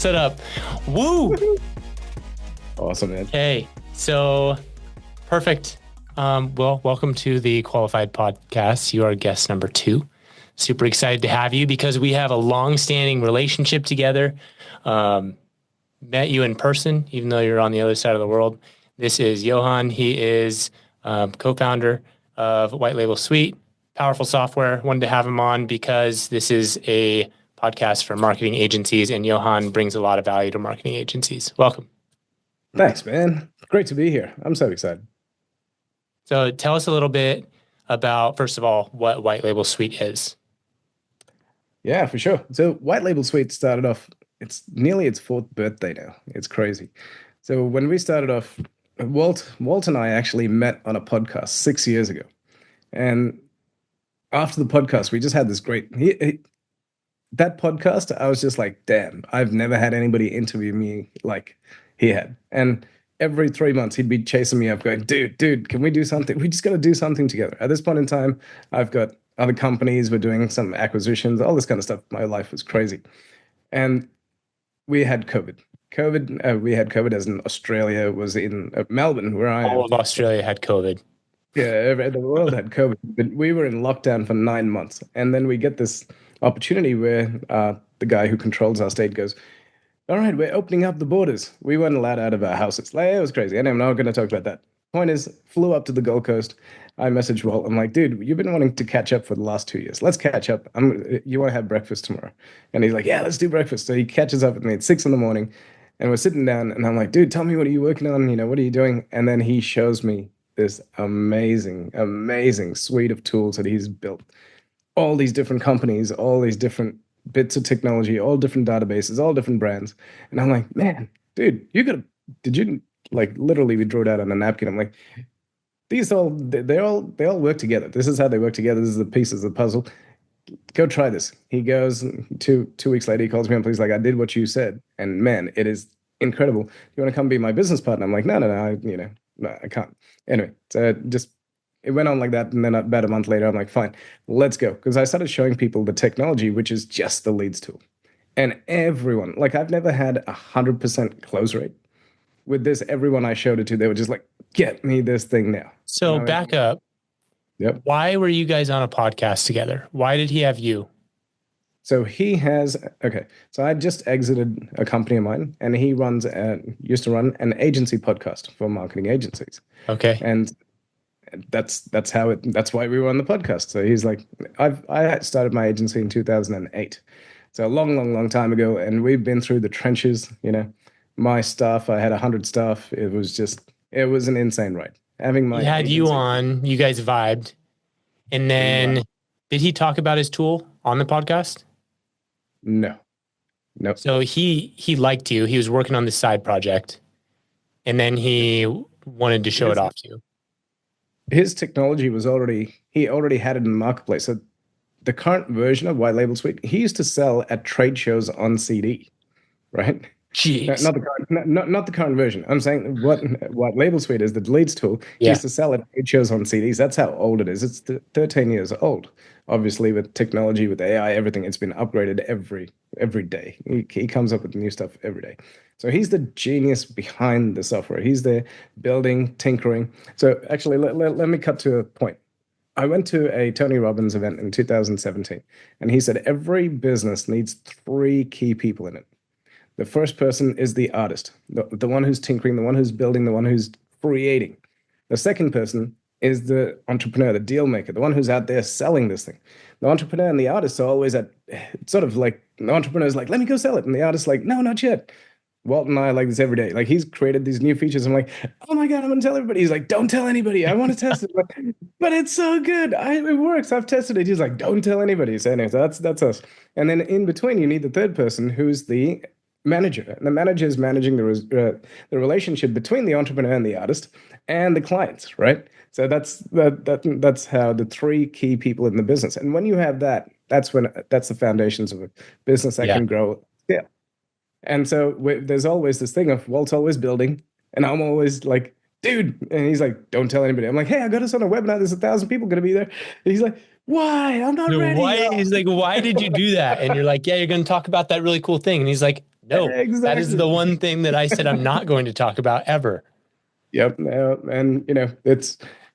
set up. Woo! Awesome, man. Okay, so perfect. Well, welcome to the Qualified Podcast. You are guest number 2. Super excited to have you because we have a long-standing relationship together. Met you in person, even though you're on the other side of the world. This is Johann. He is co-founder of White Label Suite, powerful software. Wanted to have him on because this is a podcast for marketing agencies, and Johann brings a lot of value to marketing agencies. Welcome. Thanks, man. Great to be here. I'm so excited. So tell us a little bit about, first of all, what White Label Suite is. Yeah, for sure. So White Label Suite started off, it's nearly its 4th birthday now. It's crazy. So when we started off, Walt and I actually met on a podcast 6 years ago. And after the podcast, we just had this great, that podcast, I was just like, damn, I've never had anybody interview me like he had. And every 3 months, he'd be chasing me up going, dude, can we do something? We just got to do something together. At this point in time, I've got other companies, we're doing some acquisitions, all this kind of stuff. My life was crazy. And we had COVID. We had COVID as in Australia was in Melbourne, where I am. All of Australia had COVID. Yeah, the world had COVID. But we were in lockdown for 9 months. And then we get this opportunity where the guy who controls our state goes, all right, we're opening up the borders. We weren't allowed out of our houses. Like, it was crazy. And I'm not going to talk about that. Point is, flew up to the Gold Coast. I messaged Walt. I'm like, dude, you've been wanting to catch up for the last 2 years. Let's catch up. You want to have breakfast tomorrow? And he's like, yeah, let's do breakfast. So he catches up with me at 6 a.m. and we're sitting down and I'm like, dude, tell me, what are you working on? What are you doing? And then he shows me this amazing suite of tools that he's built. All these different companies, all these different bits of technology, all different databases, all different brands. And I'm like, man, dude, literally we drew it out on a napkin. I'm like, they all work together. This is how they work together. This is the pieces of the puzzle. Go try this. He goes, two weeks later, he calls me up. He's like, I did what you said. And man, it is incredible. You want to come be my business partner? I'm like, no, I can't. Anyway, so it went on like that. And then about a month later, I'm like, fine, let's go. Because I started showing people the technology, which is just the leads tool. And everyone, like I've never had 100% close rate. With this, everyone I showed it to, they were just like, get me this thing now. So back up. Yep. Why were you guys on a podcast together? Why did he have you? So so I just exited a company of mine, and he used to run an agency podcast for marketing agencies. Okay. And that's why we were on the podcast. So he's like, I started my agency in 2008. So a long time ago. And we've been through the trenches, my staff, I had 100 staff. It was an insane ride. He had you on, you guys vibed. And then did he talk about his tool on the podcast? No. So he liked you. He was working on this side project. And then he wanted to show it off to you. His technology he already had it in the marketplace. So the current version of White Label Suite, he used to sell at trade shows on CD, right? Jeez. Not the current version. I'm saying what Label Suite is, the leads tool. He used to sell it. It shows on CDs. That's how old it is. It's 13 years old. Obviously, with technology, with AI, everything, it's been upgraded every day. He comes up with new stuff every day. So he's the genius behind the software. He's there building, tinkering. So actually, let me cut to a point. I went to a Tony Robbins event in 2017, and he said every business needs 3 key people in it. The first person is the artist, the one who's tinkering, the one who's building, the one who's creating. The second person is the entrepreneur, the deal maker, the one who's out there selling this thing. The entrepreneur and the artist are always sort of like, the entrepreneur's like, let me go sell it. And the artist's like, no, not yet. Walt and I are like this every day. Like, he's created these new features. I'm like, oh my God, I'm going to tell everybody. He's like, don't tell anybody. I want to test it. But it's so good. It works. I've tested it. He's like, don't tell anybody. So anyway, that's us. And then in between, you need the third person who's the manager. And the manager is managing the relationship between the entrepreneur and the artist and the clients, right? So that's how the 3 key people in the business. And when you have that, that's the foundations of a business that can grow. Yeah. And so there's always this thing of Walt's always building, and I'm always like, dude, and he's like, don't tell anybody. I'm like, hey, I got us on a webinar. There's 1,000 people going to be there. And he's like, why? I'm not ready. He's like, why did you do that? And you're like, yeah, you're going to talk about that really cool thing. And he's like, No, that is the Exactly. one thing that I said I'm not going to talk about ever. Yep. And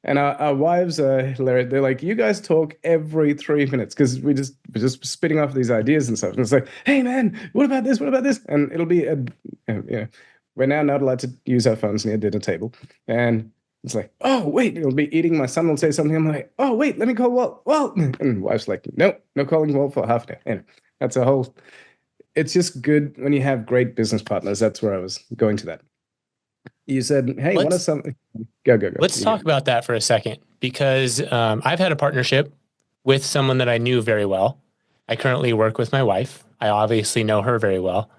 and our wives are hilarious. They're like, you guys talk every 3 minutes because we're just spitting off these ideas and stuff. And it's like, hey man, what about this? What about this? And it'll be we're now not allowed to use our phones near dinner table. And it's like, oh wait, it'll be eating. My son will say something. I'm like, oh wait, let me call Walt. Walt. And wife's like, no, no calling Walt for half an hour. And that's a whole. It's just good when you have great business partners. That's where I was going to that. You said, hey, what are Let's some go. let's talk about that for a second because I've had a partnership with someone that I knew very well. I currently work with my wife. I obviously know her very well.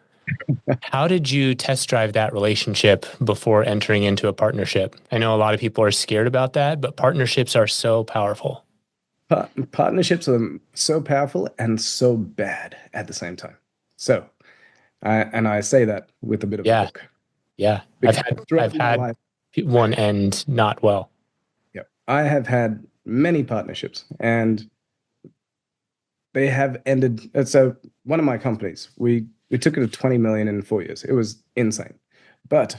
How did you test drive that relationship before entering into a partnership? I know a lot of people are scared about that, but partnerships are so powerful. Partnerships are so powerful and so bad at the same time. So, I say that with a bit of a Yeah, hook yeah. because I've throughout my had life, one end not well. yeah, I have had many partnerships and they have ended. So one of my companies, we took it to 20 million in 4 years. It was insane, but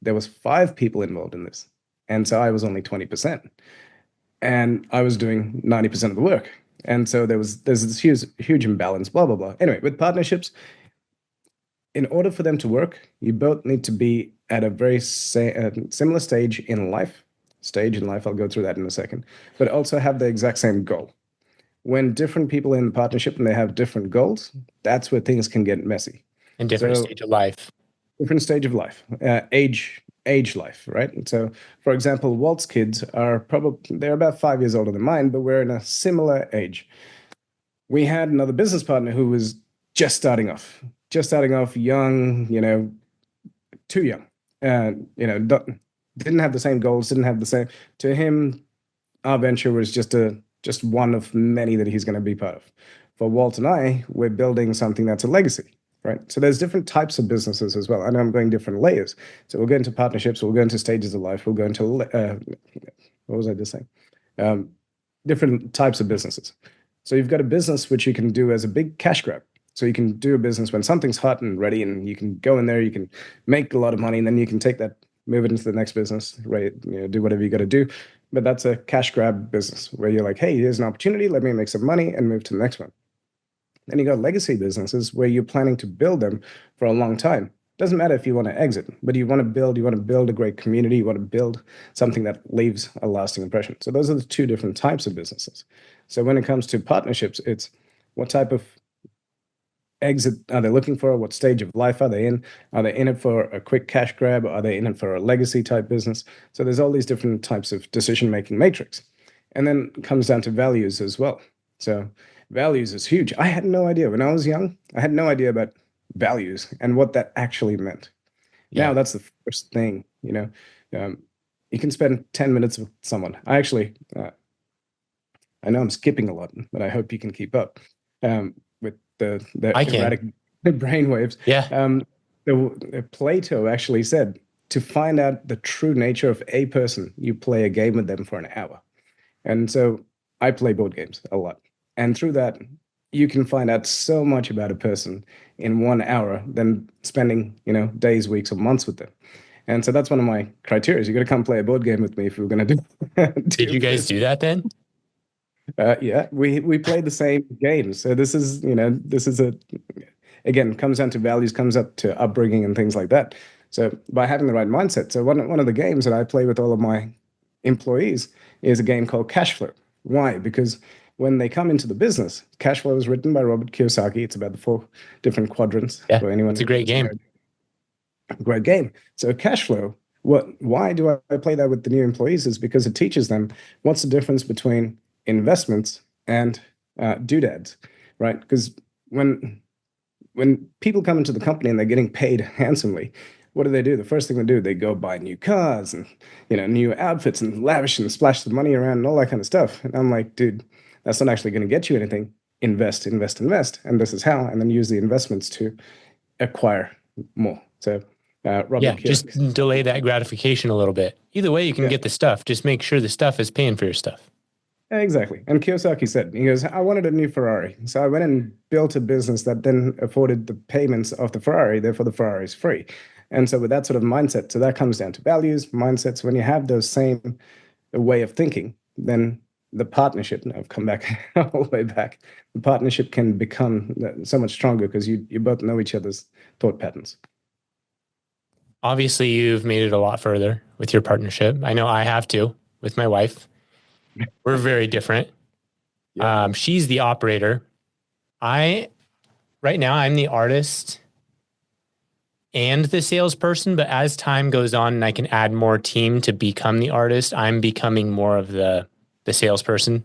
there was 5 people involved in this, and so I was only 20%, and I was doing 90% of the work. And so there's this huge imbalance, blah blah blah. Anyway, with partnerships, in order for them to work, you both need to be at a very similar stage in life. Stage in life, I'll go through that in a second, but also have the exact same goal. When different people in partnership and they have different goals, that's where things can get messy. In different So stage of life. different stage of life, age life, right? And so, for example, Walt's kids are probably they're about 5 years older than mine, but we're in a similar age. We had another business partner who was just starting off young, too young, and didn't have the same goals, didn't have the same. To him, our venture was just one of many that he's going to be part of. For Walt and I, we're building something that's a legacy, right? So there's different types of businesses as well. I know I'm going different layers. So we'll go into partnerships, we'll go into stages of life, we'll go into what was I just saying? Um, Different types of businesses. So you've got a business which you can do as a big cash grab. So you can do a business when something's hot and ready, and you can go in there, you can make a lot of money, and then you can take that, move it into the next business, right? Do whatever you got to do. But that's a cash grab business where you're like, hey, here's an opportunity, let me make some money and move to the next one. Then you got legacy businesses where you're planning to build them for a long time. Doesn't matter if you want to exit, but you want to build a great community, you want to build something that leaves a lasting impression. So those are the two different types of businesses. So when it comes to partnerships, it's what type of exit are they looking for? What stage of life are they in? Are they in it for a quick cash grab? Are they in it for a legacy type business? So there's all these different types of decision making matrix. And then it comes down to values as well. So values is huge. I had no idea when I was young. I had no idea about values and what that actually meant. Yeah. Now that's the first thing, you can spend 10 minutes with someone. I know I'm skipping a lot, but I hope you can keep up with the I can. erratic brainwaves. Yeah. Plato actually said to find out the true nature of a person, you play a game with them for an hour. And so I play board games a lot. And through that, you can find out so much about a person in 1 hour than spending, days, weeks, or months with them. And so that's one of my criteria. You got to come play a board game with me if we're going to do. Did you guys do that then? Yeah, we played the same game. So this is again, comes down to values, comes up to upbringing and things like that. So by having the right mindset. So one of the games that I play with all of my employees is a game called Cash Flow. Why? Because when they come into the business, Cash Flow is written by Robert Kiyosaki. It's about the 4 different quadrants Yeah, for anyone. it's a great game. Great game. So Cash Flow, why do I play that with the new employees is because it teaches them what's the difference between investments and doodads, right? Because when people come into the company and they're getting paid handsomely, what do? The first thing they do, they go buy new cars and new outfits and lavish and splash the money around and all that kind of stuff. And I'm like, dude, that's not actually going to get you anything. Invest, invest, invest, and this is how. And then use the investments to acquire more. So, Robert just delay that gratification a little bit. Either way, you can get the stuff. Just make sure the stuff is paying for your stuff. Exactly. And Kiyosaki said, he goes, I wanted a new Ferrari. So I went and built a business that then afforded the payments of the Ferrari, therefore the Ferrari is free. And so with that sort of mindset, so that comes down to values, mindsets. When you have those same way of thinking, then the partnership, and I've come back all the way back, the partnership can become so much stronger because you both know each other's thought patterns. Obviously, you've made it a lot further with your partnership. I know I have too with my wife. We're very different. Yeah. She's the operator. Right now, I'm the artist and the salesperson, but as time goes on and I can add more team to become the artist, I'm becoming more of the salesperson.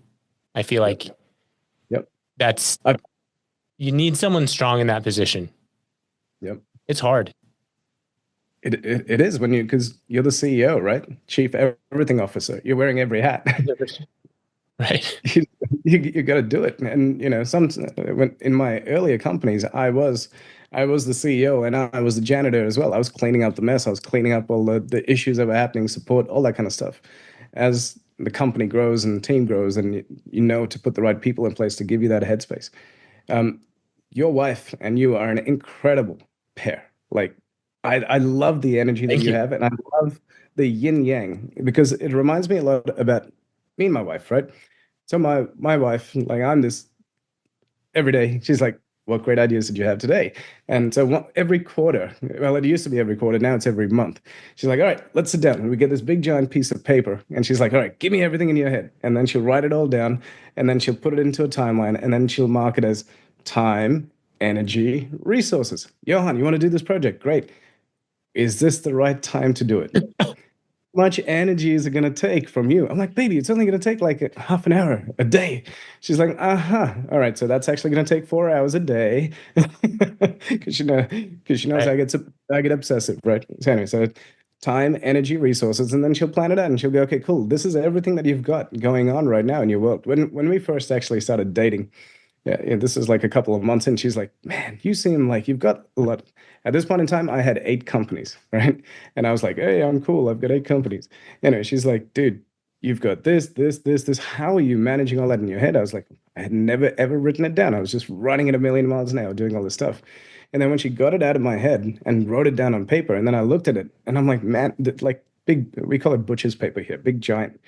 I feel like Yep. that's, you need someone strong in that position. Yep. It's hard. It is when because you're the CEO, right? Chief everything officer. You're wearing every hat. Right. You got to do it. And when in my earlier companies, I was the CEO and I was the janitor as well. I was cleaning up the mess. I was cleaning up all the issues that were happening, support, all that kind of stuff. As the company grows and the team grows, and you know to put the right people in place to give you that headspace. Your wife and you are an incredible pair. Like I love the energy that Thank you you. have, and I love the yin yang because it reminds me a lot about me and my wife, right? So my wife, like I'm this every day. She's like, "What great ideas did you have today?" And so every quarter, well, it used to be every quarter. Now it's every month. She's like, "All right, let's sit down." And we get this big giant piece of paper, and she's like, "All right, give me everything in your head." And then she'll write it all down, and then she'll put it into a timeline, and then she'll mark it as time, energy, resources. Johann, you want to do this project? Great. Is this the right time to do it? Much energy is it going to take from you? I'm like, baby, it's only going to take like half an hour a day. She's like, uh-huh. All right, so that's actually going to take 4 hours a day, because she knows Right. I get obsessive, right? So anyway, so time, energy, resources, and then she'll plan it out and she'll go, okay, cool. This is everything that you've got going on right now in your world. When we first actually started dating, yeah, this is like a couple of months in. She's like, man, you seem like you've got a lot. At this point in time, I had 8 companies, right? And I was like, hey, I'm cool. I've got 8 companies. Anyway, she's like, dude, you've got this. How are you managing all that in your head? I was like, I had never, ever written it down. I was just running at a million miles an hour, doing all this stuff. And then when she got it out of my head and wrote it down on paper, and then I looked at it and I'm like, man, like big, we call it butcher's paper here, big, giant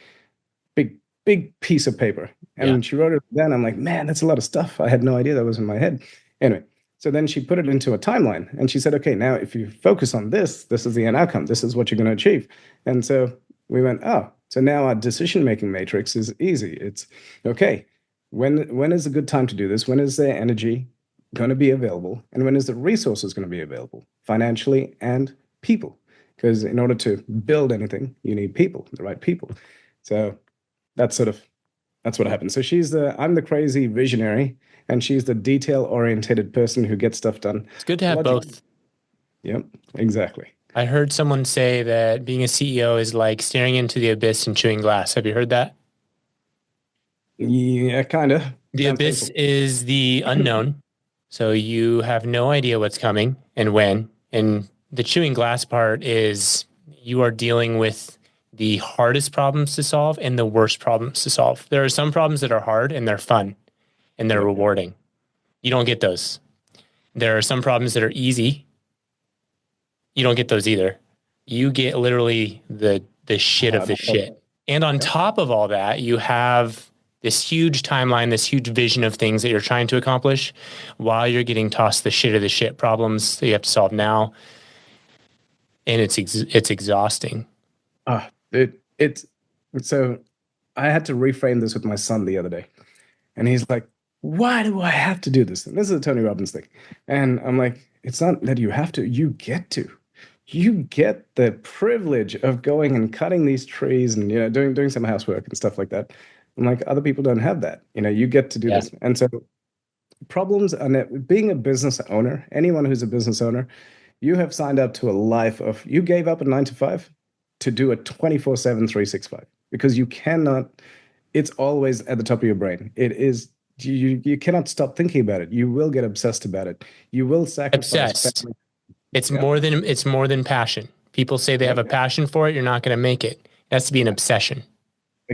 big, big piece of paper. Yeah. And she wrote it down. I'm like, man, that's a lot of stuff. I had no idea that was in my head. Anyway, so then she put it into a timeline and she said, okay, now if you focus on this, this is the end outcome. This is what you're going to achieve. And so we went, oh, so now our decision-making matrix is easy. It's okay. When is a good time to do this? When is their energy going to be available? And when is the resources going to be available financially and people? Because in order to build anything, you need people, the right people. So that's what happens. So I'm the crazy visionary, and she's the detail-oriented person who gets stuff done. It's good to have both. Yep, exactly. I heard someone say that being a CEO is like staring into the abyss and chewing glass. Have you heard that? Yeah, kind of. The Sounds abyss painful. is the unknown. So you have no idea what's coming and when. And the chewing glass part is you are dealing with the hardest problems to solve and the worst problems to solve. There are some problems that are hard and they're fun and they're Yep. rewarding. You don't get those. There are some problems that are easy. You don't get those either. You get literally the shit of the shit. And on top of all that, you have this huge timeline, this huge vision of things that you're trying to accomplish while you're getting tossed the shit of the shit problems that you have to solve now. And it's exhausting. It's so I had to reframe this with my son the other day, and he's like, "Why do I have to do this?" And this is a Tony Robbins thing, and I'm like, "It's not that you have to; you get to. You get the privilege of going and cutting these trees and doing some housework and stuff like that. I'm like, other people don't have that. You get to do Yeah. this, and so problems and being a business owner, anyone who's a business owner, you have signed up to a life of you gave up a 9 to 5 to do a 24/7 365 because you cannot, it's always at the top of your brain. It is you cannot stop thinking about it. You will get obsessed about it. You will sacrifice Obsessed. family. It's Yep. more than passion. People say they have a Yep. passion for it. You're not going to make it. It has to be an obsession.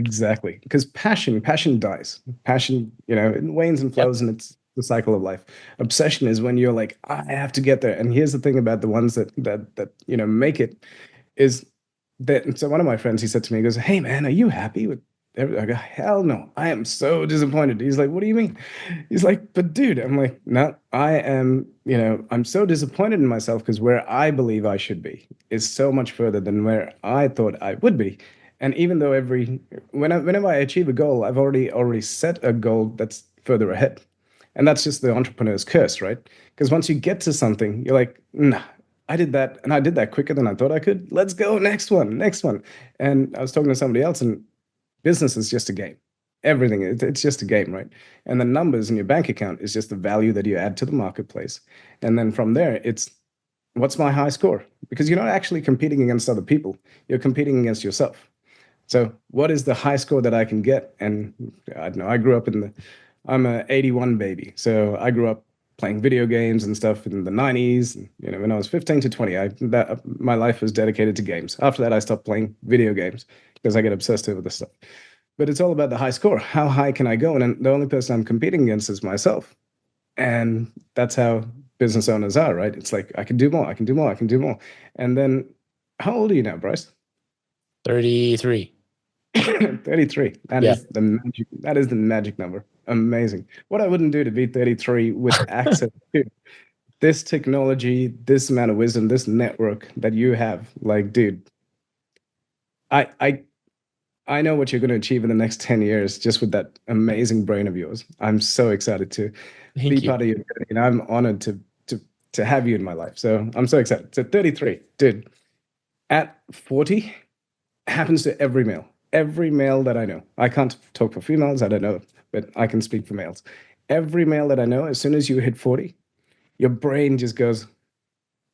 Exactly. Because passion dies. Passion, it wanes and Yep. flows, and it's the cycle of life. Obsession is when you're like, I have to get there. And here's the thing about the ones that make it is that. So one of my friends, he said to me, he goes, "Hey man, are you happy with everything?" I go, "Hell no. I am so disappointed." He's like, "What do you mean?" He's like, "But dude," I'm like, "No, I am, I'm so disappointed in myself because where I believe I should be is so much further than where I thought I would be." And even though whenever I achieve a goal, I've already set a goal that's further ahead. And that's just the entrepreneur's curse, right? Because once you get to something, you're like, nah, I did that, and I did that quicker than I thought I could. Let's go, next one, next one. And I was talking to somebody else, and business is just a game. Everything, it's just a game, right? And the numbers in your bank account is just the value that you add to the marketplace. And then from there, it's what's my high score? Because you're not actually competing against other people, you're competing against yourself. So what is the high score that I can get? And I don't know, I'm a 81 baby. So I grew up playing video games and stuff in the 90s. And, when I was 15 to 20, my life was dedicated to games. After that, I stopped playing video games because I get obsessed over this stuff. But it's all about the high score. How high can I go? And the only person I'm competing against is myself. And that's how business owners are, right? It's like, I can do more, I can do more, I can do more. And then, how old are you now, Bryce? 33. 33. Yeah. That is the magic number. Amazing. What I wouldn't do to be 33 with access to this technology, this amount of wisdom, this network that you have. Like, dude, I I I know what you're going to achieve in the next 10 years just with that amazing brain of yours. I'm so excited to be Thank you. part of your journey, and I'm honored to have you in my life. So I'm so excited. So 33, dude. At 40, happens to every male. Every male that I know. I can't talk for females, I don't know, but I can speak for males. Every male that I know, as soon as you hit 40, your brain just goes,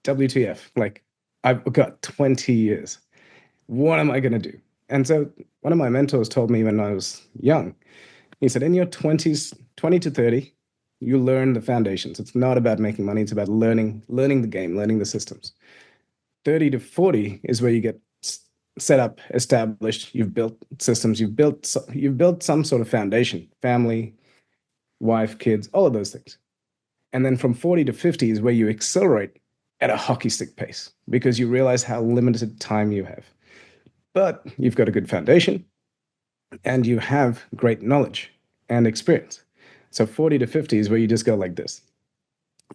WTF? Like, I've got 20 years. What am I going to do? And so one of my mentors told me when I was young, he said, in your 20s, 20 to 30, you learn the foundations. It's not about making money, it's about learning the game, learning the systems. 30 to 40 is where you get set up, established, you've built systems, you've built some sort of foundation, family, wife, kids, all of those things. And then from 40 to 50 is where you accelerate at a hockey stick pace because you realize how limited time you have. But you've got a good foundation and you have great knowledge and experience. So 40 to 50 is where you just go like this.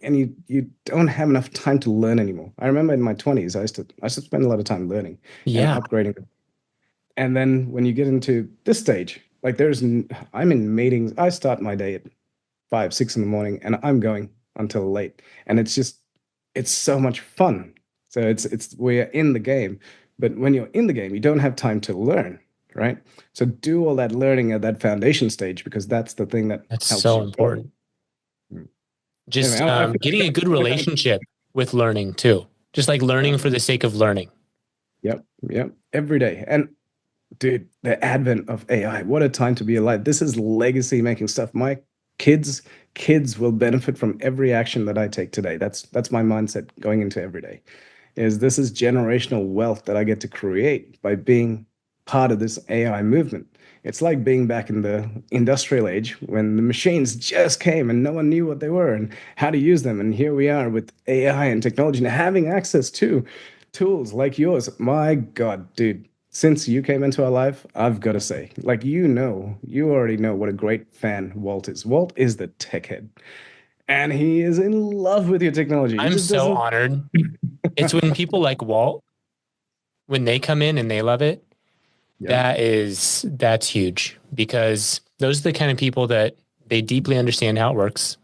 And you don't have enough time to learn anymore. I remember in my 20s, I used to spend a lot of time learning and Yeah. upgrading. And then when you get into this stage, like I'm in meetings. I start my day at 5, 6 in the morning, and I'm going until late. And it's so much fun. So we're in the game. But when you're in the game, you don't have time to learn, right? So do all that learning at that foundation stage because that's the thing that That's helps so you grow. important. Mm. Anyway, Just I feel getting a like good I'm kind of, relationship with learning too. Just like yeah, learning for the sake of learning. yep, yep, every day. And dude, the advent of AI, what a time to be alive. This is legacy making stuff. My kids kids will benefit from every action that I take today. That's my mindset going into every day. Is this is generational wealth that I get to create by being part of this AI movement. It's like being back in the industrial age when the machines just came and no one knew what they were and how to use them. And here we are with AI and technology and having access to tools like yours. My God, dude, since you came into our life, I've got to say, like, you already know what a great fan Walt is. Walt is the tech head, and he is in love with your technology. He I'm just so doesn't. honored. It's when people like Walt, when they come in and they love it, Yep, that's huge because those are the kind of people that they deeply understand how it works.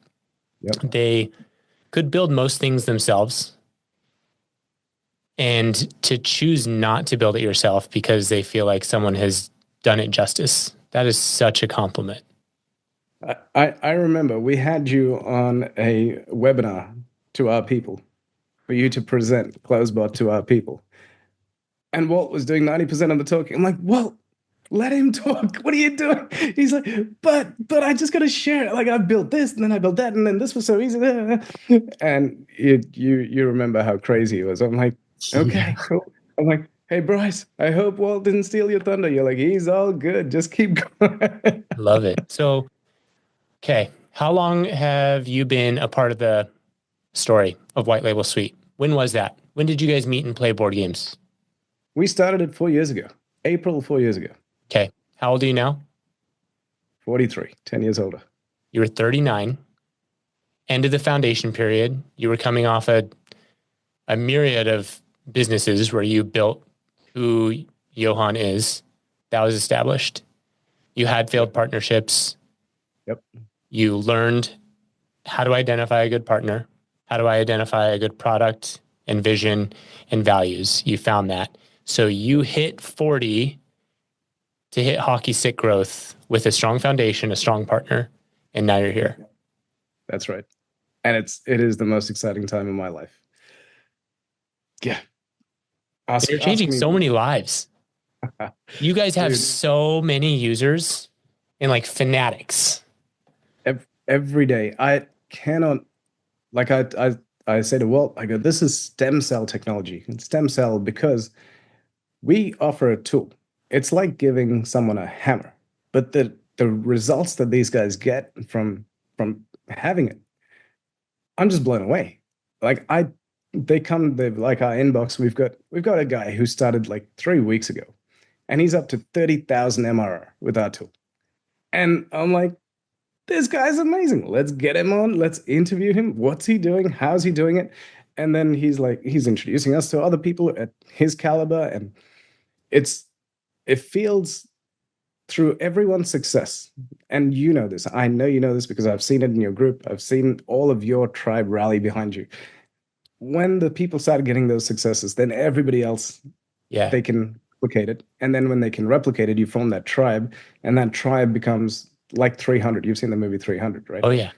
yep. They could build most things themselves and to choose not to build it yourself because they feel like someone has done it justice. That is such a compliment. I remember we had you on a webinar to our people for you to present Closebot to our people. And Walt was doing 90% of the talking. I'm like, Walt, let him talk. What are you doing? He's like, but I just gotta share it. Like I built this, and then I built that, and then this was so easy. And you remember how crazy he was. I'm like, Yeah. okay, cool. I'm like, Hey, Bryce, I hope Walt didn't steal your thunder. You're like, he's all good. Just keep going. Love it. So, okay, how long have you been a part of the story of White Label Suite? When was that? When did you guys meet and play board games? We started it 4 years ago. April 4 years ago. Okay, how old are you now? 43, 10 years older. You were 39. End of the foundation period. You were coming off a myriad of businesses where you built who Johann is. That was established. You had failed partnerships. Yep. You learned how to identify a good partner. How do I identify a good product and vision and values? You found that. So you hit 40 to hit hockey stick growth with a strong foundation, a strong partner, and now you're here. That's right. And it is the most exciting time in my life. Yeah. You're changing so many lives. You guys have Dude, so many users and like fanatics. every day. I cannot, like I say to Walt, I go, this is stem cell technology. It's stem cell because we offer a tool. It's like giving someone a hammer, but the results that these guys get from having it, I'm just blown away. Like they like our inbox. We've got a guy who started like 3 weeks ago, and he's up to 30,000 MRR with our tool. And I'm like, this guy's amazing. Let's get him on. Let's interview him. What's he doing? How's he doing it? And then he's introducing us to other people at his caliber, and it feels through everyone's success. And you know this. I know you know this because I've seen it in your group. I've seen all of your tribe rally behind you. When the people start getting those successes, then everybody else, they can replicate it. And then when they can replicate it, you form that tribe, and that tribe becomes like 300. You've seen the movie 300, right? Oh, yeah.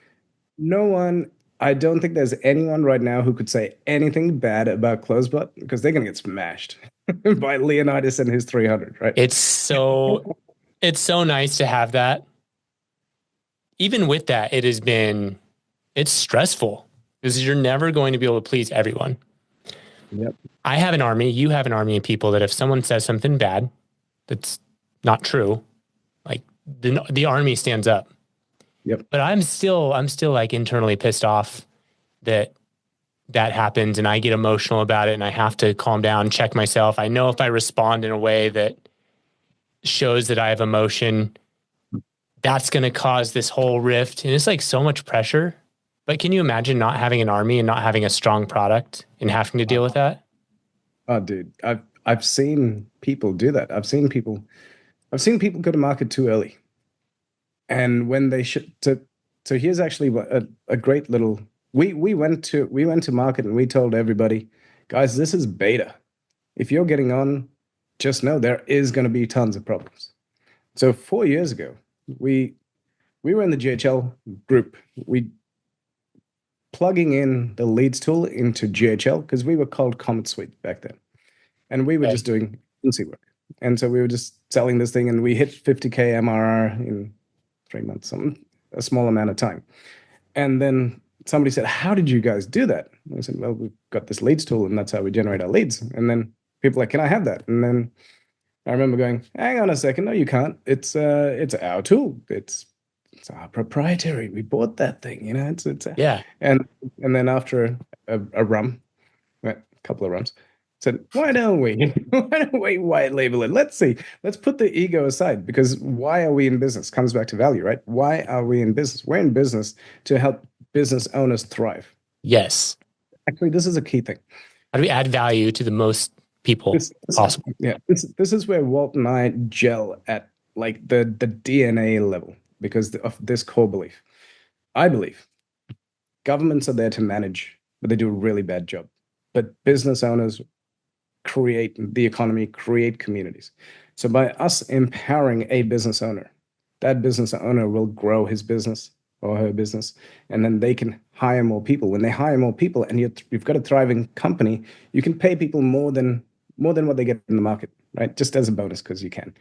No one, I don't think there's anyone right now who could say anything bad about Closebot because they're going to get smashed by Leonidas and his 300, right? It's so nice to have that. Even with that, it's stressful because you're never going to be able to please everyone. Yep. I have an army, you have an army of people that if someone says something bad that's not true, like the army stands up. Yep. But I'm still like internally pissed off that happens, and I get emotional about it, and I have to calm down, check myself. I know if I respond in a way that shows that I have emotion, that's going to cause this whole rift. And it's like so much pressure. But can you imagine not having an army and not having a strong product and having to deal with that? Oh, dude, I've seen people do that. I've seen people go to market too early. And when they should so here's actually a great little we went to market and we told everybody, guys, this is beta. If you're getting on, just know there is going to be tons of problems. So 4 years ago, we were in the GHL group. We plugging in the leads tool into GHL because we were called Comet Suite back then. And we were just doing agency work. And so we were just selling this thing, and we hit 50K MRR in 3 months, a small amount of time. And then somebody said, how did you guys do that? And I said, well, we've got this leads tool, and that's how we generate our leads. And then people were like, can I have that? And then I remember going, hang on a second. No, you can't. It's our tool. It's our proprietary. We bought that thing, Yeah. And then after a couple of rums, said, why don't we white label it? Let's see. Let's put the ego aside, because why are we in business? Comes back to value, right? Why are we in business? We're in business to help business owners thrive. Yes. Actually, this is a key thing. How do we add value to the most people possible? Yeah. This is where Walt and I gel at like the DNA level because of this core belief. I believe governments are there to manage, but they do a really bad job. But business owners create the economy, create communities. So by us empowering a business owner, that business owner will grow his business or her business, and then they can hire more people. When they hire more people and you've got a thriving company, you can pay people more than what they get in the market, right? Just as a bonus, because you can.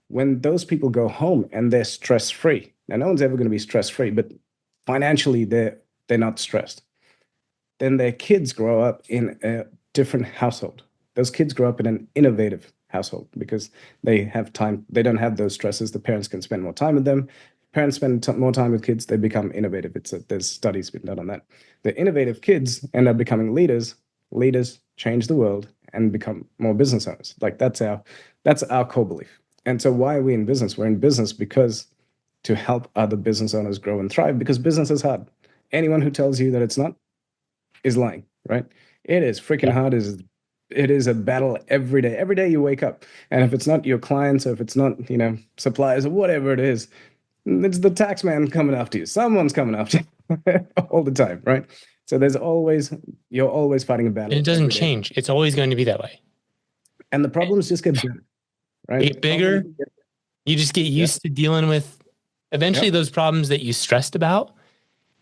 When those people go home and they're stress-free, now no one's ever going to be stress-free, but financially they're not stressed. Then their kids grow up in a different household. Those kids grow up in an innovative household because they have time. They don't have those stresses. The parents can spend more time with them. Parents spend more time with kids. They become innovative. There's studies been done on that. The innovative kids end up becoming leaders. Leaders change the world and become more business owners. Like that's our core belief. And so why are we in business? We're in business because to help other business owners grow and thrive, because business is hard. Anyone who tells you that it's not is lying, right? It is freaking hard. It is a battle every day. Every day you wake up. And if it's not your clients or if it's not, suppliers or whatever it is, it's the tax man coming after you. Someone's coming after you all the time, right? So you're always fighting a battle. And it doesn't change. It's always going to be that way. And the problems just get bigger, right? They get bigger. You just get used to dealing with eventually those problems that you stressed about.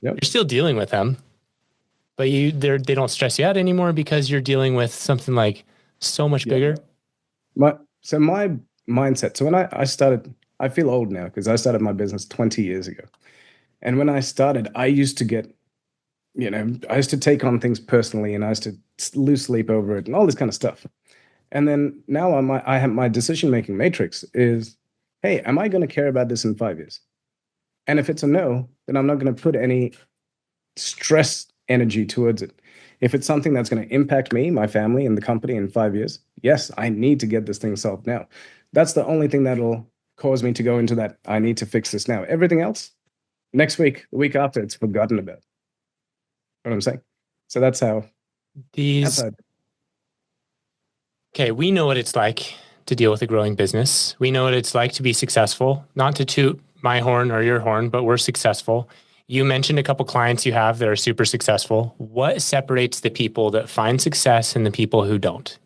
You're still dealing with them, but they don't stress you out anymore because you're dealing with something like so much bigger. My mindset. So when I started, I feel old now because I started my business 20 years ago. And when I started, I used to get, I used to take on things personally and I used to lose sleep over it and all this kind of stuff. And then now I have my decision-making matrix is, hey, am I going to care about this in 5 years? And if it's a no, then I'm not going to put any stress energy towards it. If it's something that's going to impact me, my family, and the company in 5 years, yes, I need to get this thing solved now. That's the only thing that'll cause me to go into that. I need to fix this now. Everything else, next week, the week after, it's forgotten about. You know what I'm saying? So that's how. Okay, we know what it's like to deal with a growing business. We know what it's like to be successful, not to toot my horn or your horn, but we're successful. You mentioned a couple clients you have that are super successful. What separates the people that find success and the people who don't?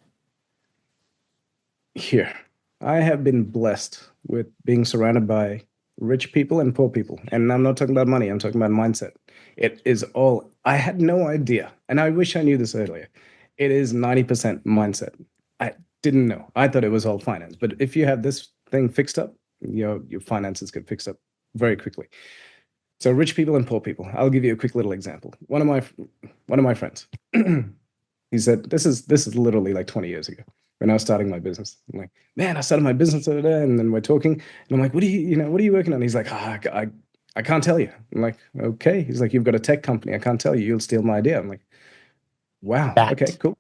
Here, I have been blessed with being surrounded by rich people and poor people. And I'm not talking about money, I'm talking about mindset. It is all, I had no idea, and I wish I knew this earlier. It is 90% mindset. I didn't know. I thought it was all finance. But if you have this thing fixed up, your finances get fixed up very quickly. So rich people and poor people. I'll give you a quick little example. One of my friends, he said, this is literally like 20 years ago when I was starting my business. I'm like, man, I started my business the other day, and then we're talking, and I'm like, what are you working on? He's like, I can't tell you. I'm like, okay. He's like, you've got a tech company. I can't tell you. You'll steal my idea. I'm like, wow. Okay, cool.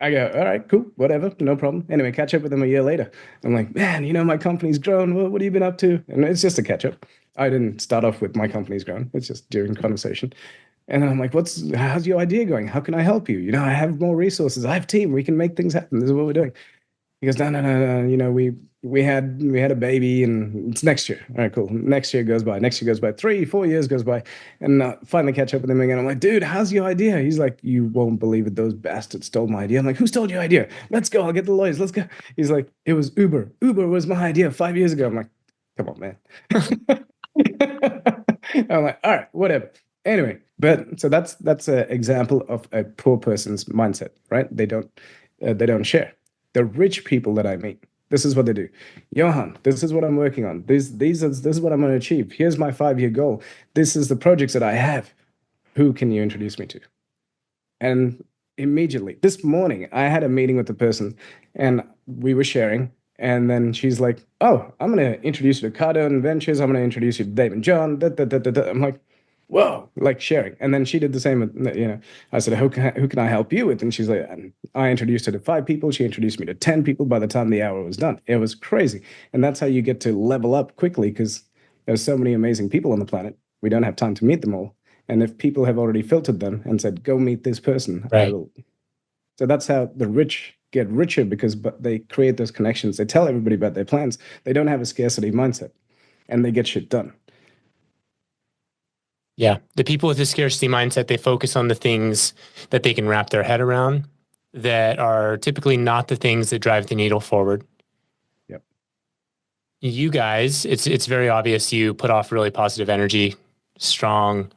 I go, all right, cool, whatever, no problem. Anyway, catch up with him a year later. I'm like, man, my company's grown. What have you been up to? And it's just a catch up. I didn't start off with my company's grown. It's just during conversation. And then I'm like, how's your idea going? How can I help you? I have more resources. I have a team. We can make things happen. This is what we're doing. He goes, no. We had a baby and it's next year. All right, cool. Next year goes by. 3-4 years goes by. And finally catch up with him again. I'm like, dude, how's your idea? He's like, you won't believe it. Those bastards stole my idea. I'm like, who stole your idea? Let's go. I'll get the lawyers. Let's go. He's like, it was Uber. Uber was my idea 5 years ago. I'm like, come on, man. I'm like, all right, whatever. Anyway, but so that's an example of a poor person's mindset, right? They don't share. The rich people that I meet, this is what they do. Johann, this is what I'm working on. This is what I'm going to achieve. Here's my 5-year goal. This is the projects that I have. Who can you introduce me to? And immediately, this morning, I had a meeting with the person and we were sharing. And then she's like, oh, I'm going to introduce you to Cardone Ventures. I'm going to introduce you to Dave and John. I'm like, whoa, like sharing. And then she did the same. I said, who can I help you with? And she's like, I introduced her to 5 people. She introduced me to 10 people by the time the hour was done. It was crazy. And that's how you get to level up quickly because there's so many amazing people on the planet. We don't have time to meet them all. And if people have already filtered them and said, go meet this person, right. I will. So that's how the rich get richer because they create those connections. They tell everybody about their plans. They don't have a scarcity mindset and they get shit done. Yeah. The people with the scarcity mindset, they focus on the things that they can wrap their head around that are typically not the things that drive the needle forward. Yep. You guys, it's very obvious you put off really positive energy, strong.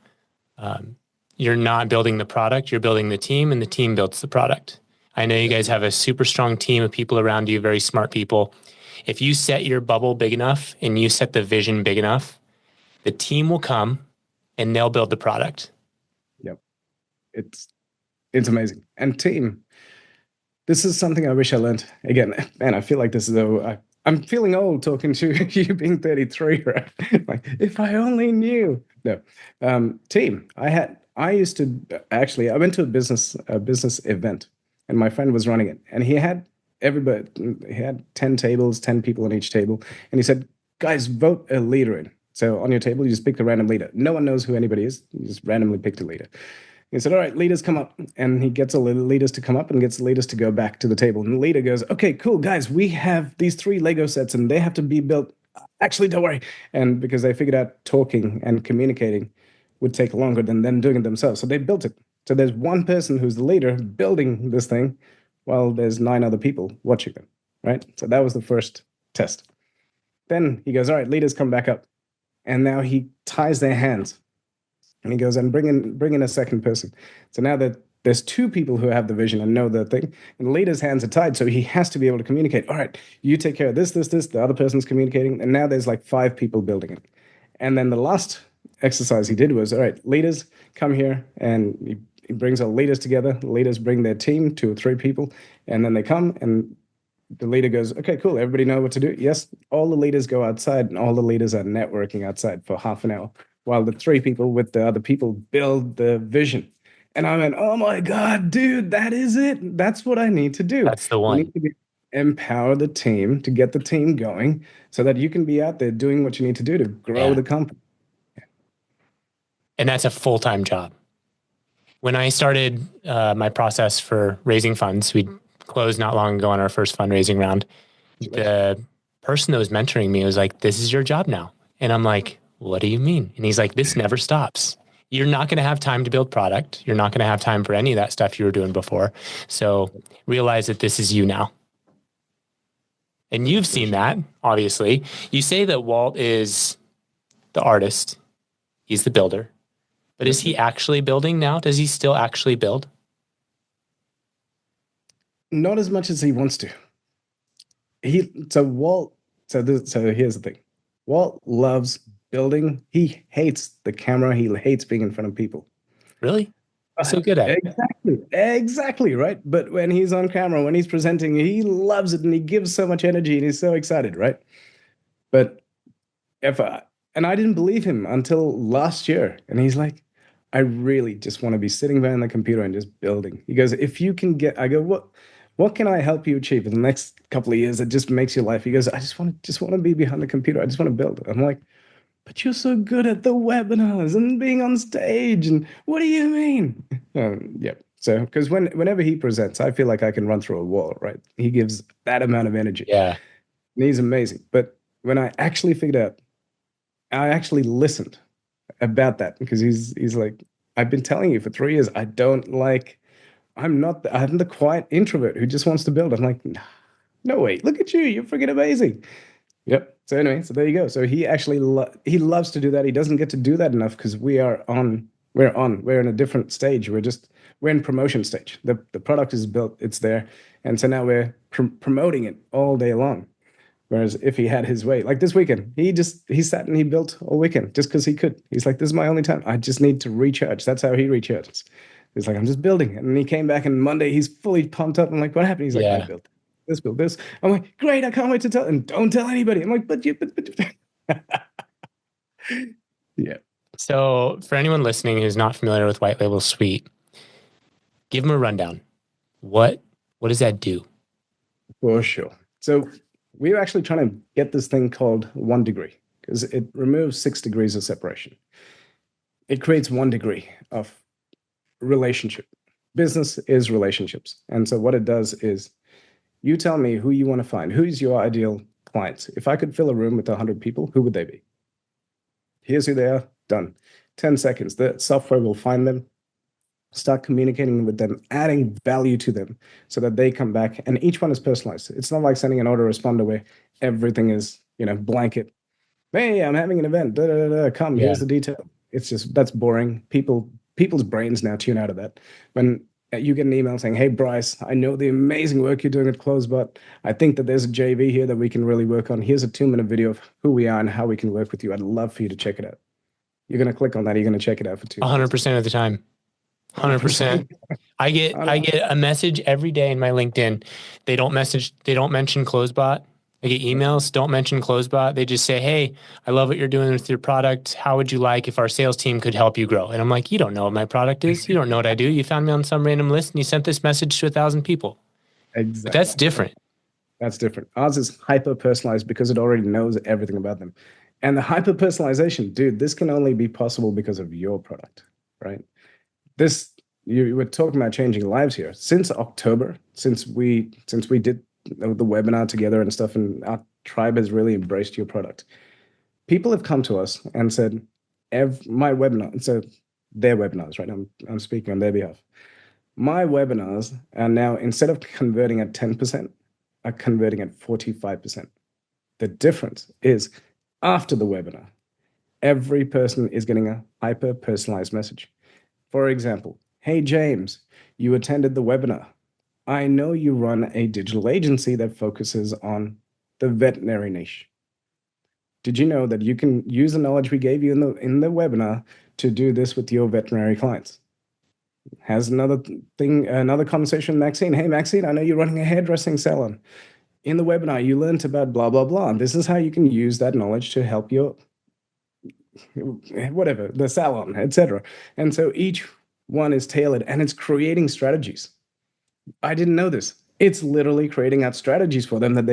You're not building the product, you're building the team, and the team builds the product. I know you guys have a super strong team of people around you, very smart people. If you set your bubble big enough and you set the vision big enough, the team will come and they'll build the product. Yep. It's amazing. And team, this is something I wish I learned. Again, man, I feel like this is I'm feeling old talking to you being 33, right? Like, if I only knew. No. Team. I used to actually, I went to a business event, and my friend was running it, and he had everybody, he had 10 tables, 10 people on each table, and he said, guys, vote a leader in. So on your table, you just pick a random leader. No one knows who anybody is. You just randomly picked a leader. He said, all right, leaders come up. And he gets the leaders to come up and gets the leaders to go back to the table. And the leader goes, okay, cool, guys, we have these 3 Lego sets and they have to be built. Actually, don't worry. And because they figured out talking and communicating would take longer than them doing it themselves. So they built it. So there's one person who's the leader building this thing while there's 9 other people watching them, right? So that was the first test. Then he goes, all right, leaders come back up. And now he ties their hands. And he goes, and bring in a second person. So now that there's 2 people who have the vision and know the thing, and the leader's hands are tied, so he has to be able to communicate. All right, you take care of this. The other person's communicating, and now there's like 5 people building it. And then the last exercise he did was, all right, leaders come here, and he brings all leaders together. The leaders bring their team, 2 or 3 people, and then they come, and the leader goes, okay, cool, everybody know what to do? Yes, all the leaders go outside, and all the leaders are networking outside for half an hour, while the 3 people with the other people build the vision. And I went, oh my God, dude, that is it. That's what I need to do. That's the You one. need to empower the team to get the team going so that you can be out there doing what you need to do to grow the company. And that's a full-time job. When I started my process for raising funds, we closed not long ago on our first fundraising round. The person that was mentoring me was like, this is your job now. And I'm like, what do you mean? And he's like, this never stops. You're not going to have time to build product. You're not going to have time for any of that stuff you were doing before. So realize that this is you now. And you've seen that, obviously. You say that Walt is the artist. He's the builder. But is he actually building now? Does he still actually build? Not as much as he wants to. Walt, so here's the thing. Walt loves building. He hates the camera. He hates being in front of people. Really? He's so good at it. Exactly, right? But when he's on camera, when he's presenting, he loves it and he gives so much energy and he's so excited, right? But and I didn't believe him until last year. And he's like, I really just want to be sitting behind the computer and just building. He goes, if you can I go, what can I help you achieve in the next couple of years that just makes your life? He goes, I just want to be behind the computer. I just want to build. I'm like, but you're so good at the webinars and being on stage. And what do you mean? Yeah. So, because whenever he presents, I feel like I can run through a wall, right? He gives that amount of energy. Yeah. And he's amazing. But when I actually figured out, I actually listened about that because he's like, I've been telling you for 3 years, I'm the quiet introvert who just wants to build. I'm like, no way, look at you, you're freaking amazing. Yep. So anyway, so there you go. So he actually he loves to do that. He doesn't get to do that enough because we're in a different stage. We're in promotion stage. The product is built, it's there, and so now we're promoting it all day long. Whereas if he had his way, like this weekend, he sat and he built all weekend just because he could. He's like, this is my only time. I just need to recharge. That's how he recharges. He's like, I'm just building. And then he came back and Monday he's fully pumped up. I'm like, what happened? He's like, I built this. I'm like, great, I can't wait to tell. And don't tell anybody. I'm like, but yeah. So for anyone listening who's not familiar with White Label Suite, give them a rundown. What does that do? For sure. So we're actually trying to get this thing called 1 degree because it removes 6 degrees of separation. It creates 1 degree of relationship. Business is relationships. And so what it does is you tell me who you want to find. Who's your ideal clients? If I could fill a room with 100 people, who would they be? Here's who they are. Done. 10 seconds. The software will find them, start communicating with them, adding value to them so that they come back. And each one is personalized. It's not like sending an autoresponder where everything is, blanket. Hey, I'm having an event. Come, here's the detail. It's just, that's boring. People's brains now tune out of that. When you get an email saying, hey, Bryce, I know the amazing work you're doing at Closebot. I think that there's a JV here that we can really work on. Here's a 2-minute video of who we are and how we can work with you. I'd love for you to check it out. You're going to click on that. You're going to check it out for 2 minutes. 100% of the time. 100%. I get a message every day in my LinkedIn. They don't mention Closebot. I get emails, don't mention Closebot. They just say, hey, I love what you're doing with your product. How would you like if our sales team could help you grow? And I'm like, you don't know what my product is. You don't know what I do. You found me on some random list and you sent this message to 1,000 people. But Exactly. that's different. That's different. Ours is hyper personalized because it already knows everything about them. And the hyper personalization, dude, this can only be possible because of your product, right? This, you were talking about changing lives here. Since October, since we did the webinar together and stuff, and our tribe has really embraced your product. People have come to us and said, my webinar, so their webinars, right? I'm speaking on their behalf. My webinars are now, instead of converting at 10%, are converting at 45%. The difference is after the webinar, every person is getting a hyper personalized message. For example, hey, James, you attended the webinar. I know you run a digital agency that focuses on the veterinary niche. Did you know that you can use the knowledge we gave you in the webinar to do this with your veterinary clients? Has another conversation with Maxine. Hey, Maxine, I know you're running a hairdressing salon. In the webinar, you learned about blah, blah, blah. And this is how you can use that knowledge to help your, whatever, the salon, etc. And so each one is tailored and it's creating strategies. I didn't know this. It's literally creating out strategies for them that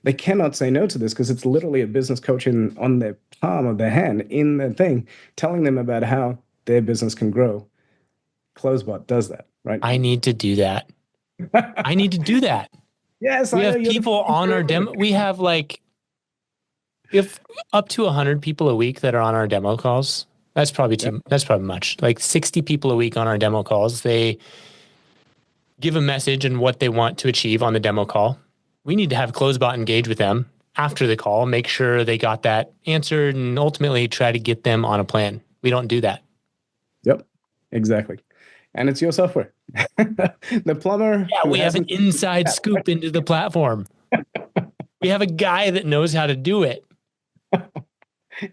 they cannot say no to this because it's literally a business coach on their palm of their hand in their thing, telling them about how their business can grow. Closebot does that, right? I need to do that. I need to do that. Yes, we have people on our demo. We have up to 100 people a week that are on our demo calls. That's probably that's probably much. Like 60 people a week on our demo calls. They give a message and what they want to achieve on the demo call. We need to have Closebot engage with them after the call, make sure they got that answered, and ultimately try to get them on a plan. We don't do that. Yep, exactly. And it's your software. The plumber. Yeah, we have an inside scoop into the platform. We have a guy that knows how to do it.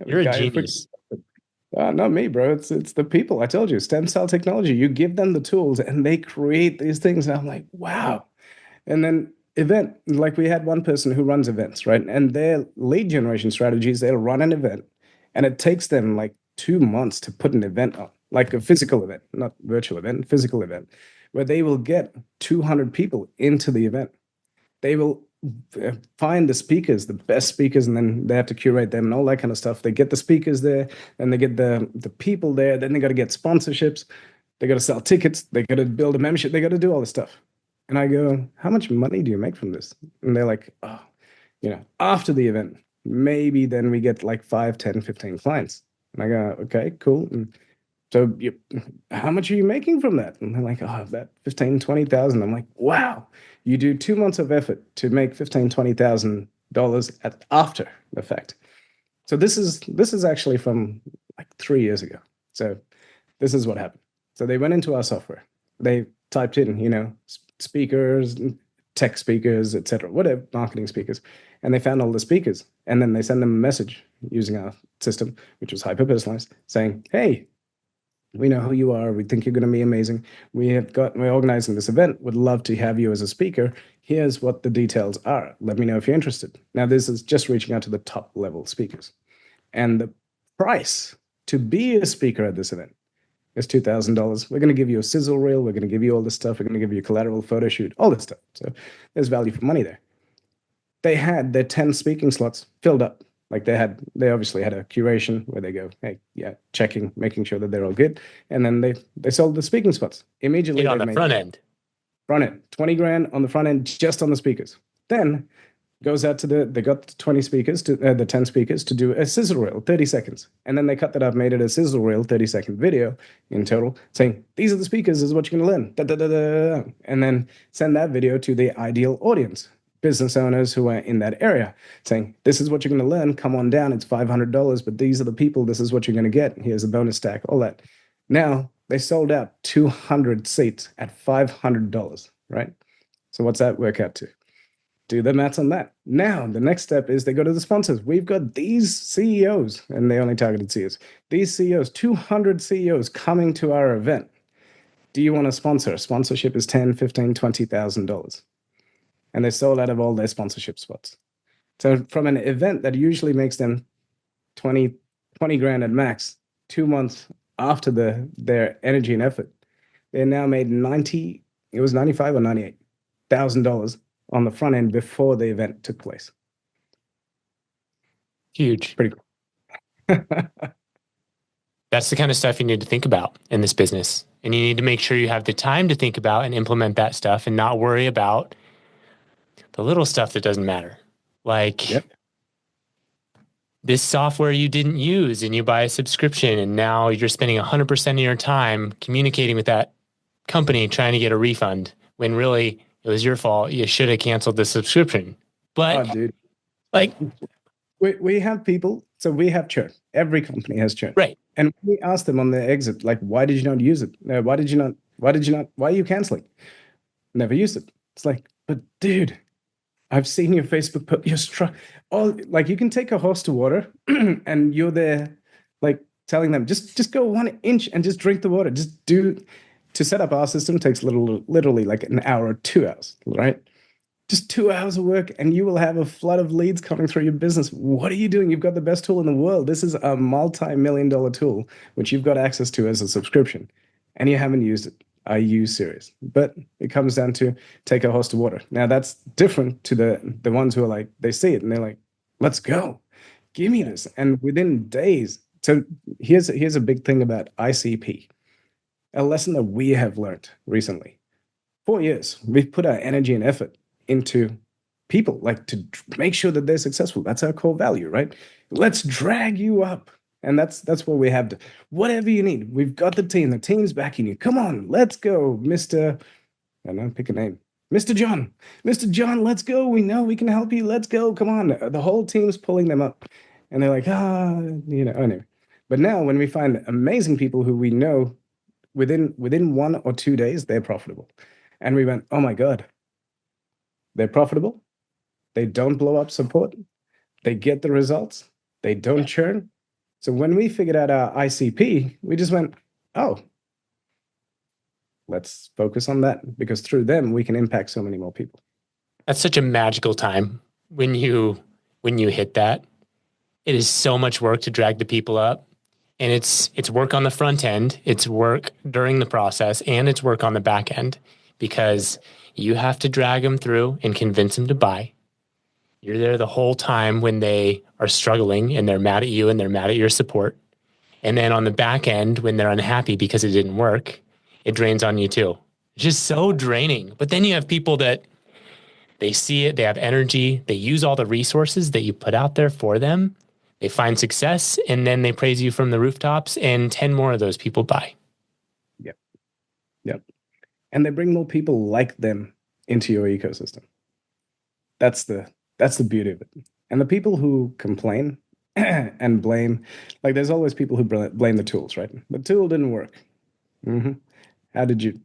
You're a genius. Not me, bro. It's the people. I told you, stem cell technology. You give them the tools and they create these things. And I'm like, wow. And then like we had one person who runs events, right? And their lead generation strategies, they'll run an event and it takes them like 2 months to put an event on, like a physical event, not virtual event, physical event, where they will get 200 people into the event. They will find the speakers, the best speakers, and then they have to curate them and all that kind of stuff. They get the speakers there, then they get the people there, then they got to get sponsorships, they got to sell tickets, they got to build a membership, they got to do all this stuff. And I go, how much money do you make from this? And they're like, oh, after the event, maybe then we get like 5, 10, 15 clients. And I go, okay, cool. And so how much are you making from that? And they're like, oh, that 15, 20,000. I'm like, wow, you do 2 months of effort to make $15,000, $20,000 after the fact. So this is actually from like 3 years ago. So this is what happened. So they went into our software. They typed in, speakers, tech speakers, etc., whatever, marketing speakers, and they found all the speakers. And then they send them a message using our system, which was hyper personalized, saying, hey, we know who you are. We think you're going to be amazing. We're organizing this event. Would love to have you as a speaker. Here's what the details are. Let me know if you're interested. Now, this is just reaching out to the top level speakers. And the price to be a speaker at this event is $2,000. We're going to give you a sizzle reel. We're going to give you all this stuff. We're going to give you a collateral photo shoot, all this stuff. So there's value for money there. They had their 10 speaking slots filled up. Like they obviously had a curation where they go, hey, yeah, checking, making sure that they're all good. And then they sold the speaking spots immediately. On the front end, 20 grand on the front end, just on the speakers. Then goes out to they got the 20 speakers the 10 speakers to do a sizzle reel, 30 seconds. And then they cut that up, made it a sizzle reel, 30-second video in total, saying, these are the speakers, this is what you're going to learn. Da, da, da, da. And then send that video to the ideal audience, business owners who are in that area, saying, this is what you're going to learn. Come on down. It's $500, but these are the people. This is what you're going to get. Here's a bonus stack, all that. Now they sold out 200 seats at $500, right? So what's that work out to? Do the maths on that. Now, the next step is they go to the sponsors. We've got these CEOs, and they only targeted CEOs. These CEOs, 200 CEOs coming to our event. do you want to sponsor? Sponsorship is $10, $15, $20,000. And they sold out of all their sponsorship spots. So from an event that usually makes them 20 grand at max, 2 months after their energy and effort, they now made it was 95 or $98,000 on the front end before the event took place. Huge. Pretty cool. That's the kind of stuff you need to think about in this business. And you need to make sure you have the time to think about and implement that stuff and not worry about the little stuff that doesn't matter. Like this software you didn't use and you buy a subscription and now you're spending 100% of your time communicating with that company trying to get a refund when really it was your fault. You should have canceled the subscription. But dude, like we have people, so we have churn. Every company has churn. Right. And we ask them on their exit, like, why did you not use it? Why are you canceling? Never used it. It's like, but dude, I've seen your Facebook post. Like you can take a horse to water and you're there, like telling them, just go 1 inch and just drink the water. To set up our system takes literally like an hour or 2 hours, right? Just 2 hours of work and you will have a flood of leads coming through your business. What are you doing? You've got the best tool in the world. This is a multi-million-dollar tool, which you've got access to as a subscription, and you haven't used it. Are you serious? But it comes down to take a horse to water. Now that's different to the ones who are like, they see it and they're like, let's go, give me this. And within days, so here's a big thing about ICP, a lesson that we have learned recently. 4 years, we've put our energy and effort into people, like to make sure that they're successful. That's our core value, right? Let's drag you up. And that's what we have to, whatever you need. We've got the team's backing you. Come on, let's go, Mr. I don't know, pick a name. Mr. John, let's go. We know we can help you. Let's go. Come on. The whole team's pulling them up. And they're like, anyway. But now when we find amazing people who we know within 1 or 2 days, they're profitable. And we went, oh my God, they're profitable. They don't blow up support. They get the results. They don't churn. So when we figured out our ICP, we just went, oh, let's focus on that, because through them, we can impact so many more people. That's such a magical time when you hit that. It is so much work to drag the people up. And it's work on the front end, it's work during the process, and it's work on the back end, because you have to drag them through and convince them to buy. You're there the whole time when they are struggling and they're mad at you and they're mad at your support. And then on the back end, when they're unhappy because it didn't work, it drains on you too. It's just so draining. But then you have people that they see it, they have energy, they use all the resources that you put out there for them. They find success and then they praise you from the rooftops, and 10 more of those people buy. Yep. And they bring more people like them into your ecosystem. That's the beauty of it. And the people who complain and blame, like there's always people who blame the tools, right? The tool didn't work. Mm-hmm. How did you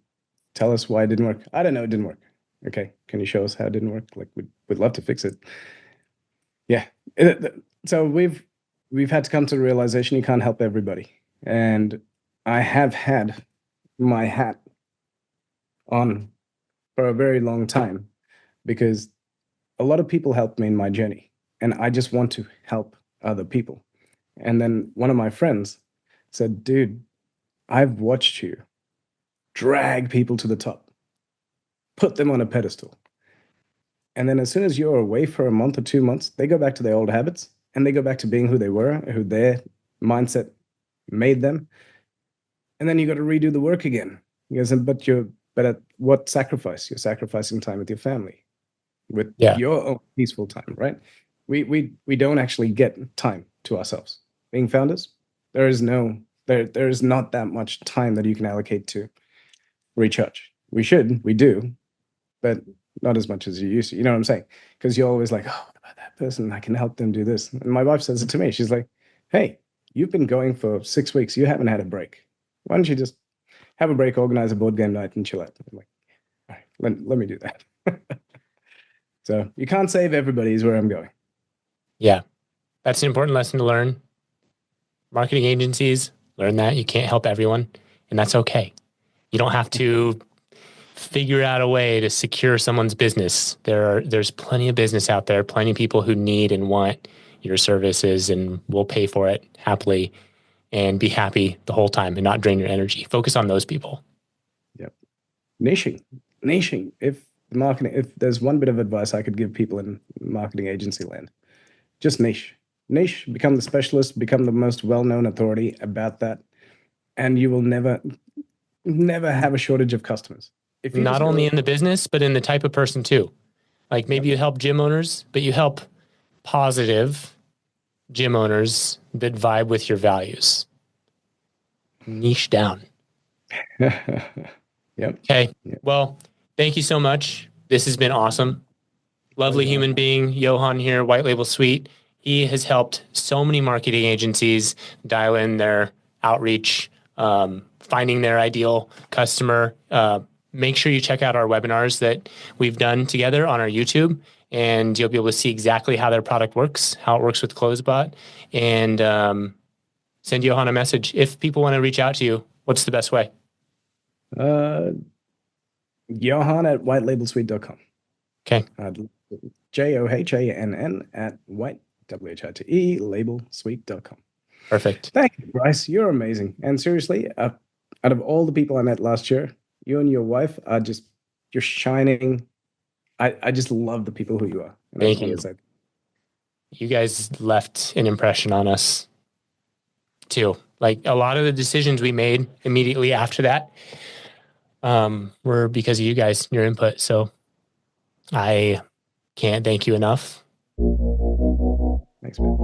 tell us why it didn't work? I don't know, it didn't work. Okay, can you show us how it didn't work? Like we'd love to fix it. Yeah. So we've had to come to the realization you can't help everybody. And I have had my hat on for a very long time, because a lot of people helped me in my journey, and I just want to help other people. And then one of my friends said, dude, I've watched you drag people to the top, put them on a pedestal. And then as soon as you're away for a month or 2 months, they go back to their old habits and they go back to being who they were, who their mindset made them. And then you got to redo the work again. He goes, but at what sacrifice? You're sacrificing time with your family, with your own peaceful time, right? We don't actually get time to ourselves. Being founders, there is not that much time that you can allocate to recharge. We do, but not as much as you used to. You know what I'm saying? Because you're always like, oh, what about that person? I can help them do this. And my wife says it to me. She's like, hey, you've been going for 6 weeks. You haven't had a break. Why don't you just have a break, organize a board game night, and chill out? I'm like, all right, let me do that. So you can't save everybody is where I'm going. Yeah, that's an important lesson to learn. Marketing agencies, learn that. You can't help everyone, and that's okay. You don't have to figure out a way to secure someone's business. There's plenty of business out there, plenty of people who need and want your services, and will pay for it happily and be happy the whole time and not drain your energy. Focus on those people. Yep. Niching. If there's one bit of advice I could give people in marketing agency land, just niche. Become the specialist, become the most well-known authority about that, and you will never have a shortage of customers. If you not only in the business, but in the type of person too. Like maybe you help gym owners, but you help positive gym owners that vibe with your values. Niche down. Yep. Okay. Yep. Well, thank you so much. This has been awesome. Lovely human being, Johann here, White Label Suite. He has helped so many marketing agencies dial in their outreach, finding their ideal customer. Make sure you check out our webinars that we've done together on our YouTube, and you'll be able to see exactly how their product works, how it works with CloseBot, and send Johann a message. If people want to reach out to you, what's the best way? Johann at whitelabelsuite.com. Okay. JOHANN at white, WHITE, labelsuite.com. Perfect. Thank you, Bryce. You're amazing. And seriously, out of all the people I met last year, you and your wife are you're shining. I just love the people who you are. And thank you. You guys left an impression on us too. Like a lot of the decisions we made immediately after that were because of you guys, your input. So I can't thank you enough. Thanks, man.